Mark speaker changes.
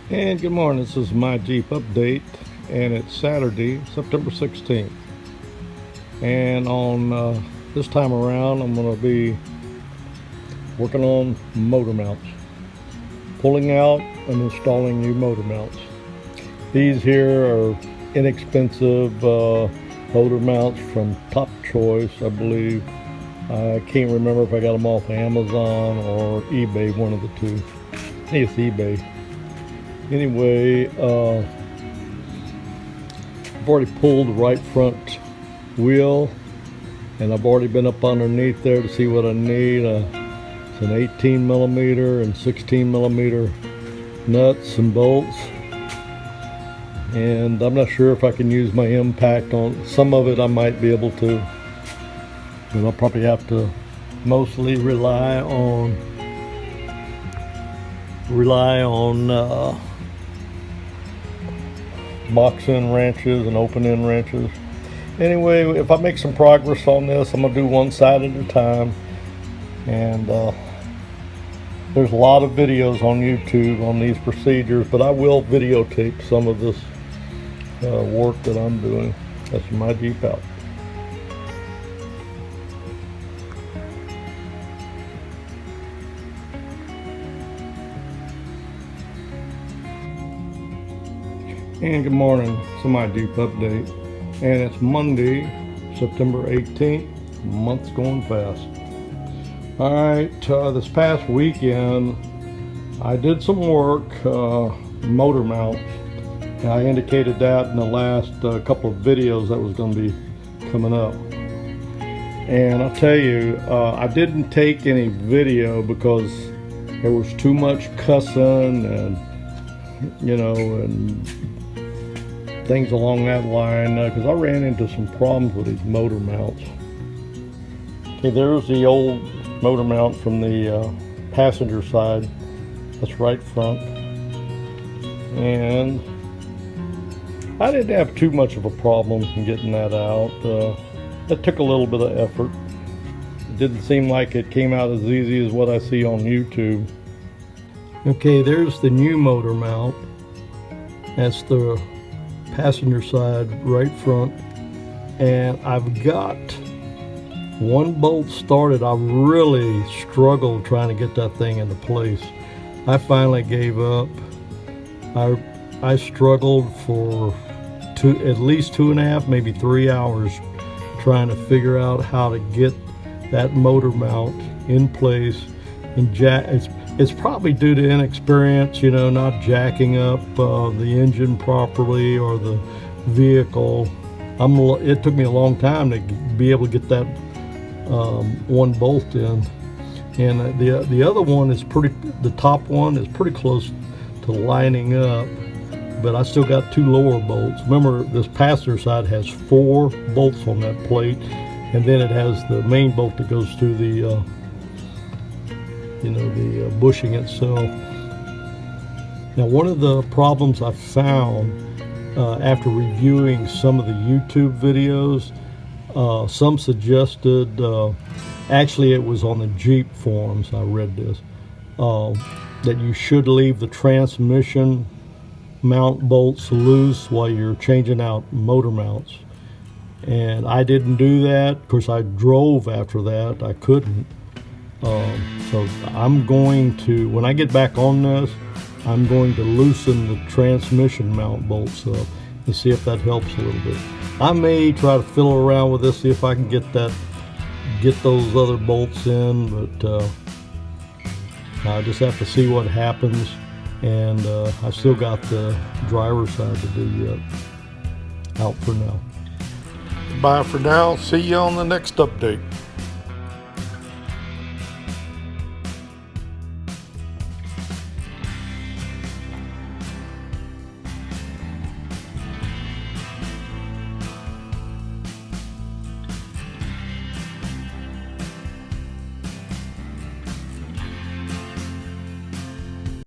Speaker 1: And good morning, this is my Jeep update, and it's Saturday, September 16th. And on this time around, I'm going to be working on motor mounts, pulling out and installing new motor mounts. These here are inexpensive motor mounts from Top Choice, I believe. I can't remember if I got them off Amazon or eBay, one of the two. I think it's eBay. Anyway, I've already pulled the right front wheel, and I've already been up underneath there to see what I need. It's an 18 millimeter and 16 millimeter nuts and bolts, and I'm not sure if I can use my impact on some of it. I might be able to, but I'll probably have to mostly rely on box end wrenches and open end wrenches. Anyway, if I make some progress on this, I'm gonna do one side at a time. And there's a lot of videos on YouTube on these procedures, but I will videotape some of this work that I'm doing. That's my Jeep out. And good morning, it's my Jeep update, and it's Monday, September 18th. Month's going fast. All right, this past weekend I did some work, motor mounts. I indicated that in the last couple of videos that was going to be coming up. And I'll tell you, I didn't take any video because there was too much cussing and and things along that line, because I ran into some problems with these motor mounts. Okay, there's the old motor mount from the passenger side. That's right front. And I didn't have too much of a problem in getting that out. It took a little bit of effort. It didn't seem like it came out as easy as what I see on YouTube. Okay, there's the new motor mount. That's the passenger side right front, and I've got one bolt started. I really struggled trying to get that thing into place. I finally gave up. I struggled for at least 2.5, maybe 3 hours trying to figure out how to get that motor mount in place and it's probably due to inexperience, not jacking up the engine properly or the vehicle. It took me a long time to be able to get that one bolt in, and the other one is the top one is pretty close to lining up, but I still got 2 lower bolts. Remember, this passenger side has 4 bolts on that plate, and then it has the main bolt that goes through the bushing itself. Now, one of the problems I found after reviewing some of the YouTube videos, some suggested, actually it was on the Jeep forums, I read this, that you should leave the transmission mount bolts loose while you're changing out motor mounts. And I didn't do that. Of course, I drove after that. I couldn't. So I'm going to, when I get back on this, I'm going to loosen the transmission mount bolts up and see if that helps a little bit. I may try to fiddle around with this, see if I can get those other bolts in, but I just have to see what happens. And I still got the driver's side to do yet. Out for now. Bye for now. See you on the next update.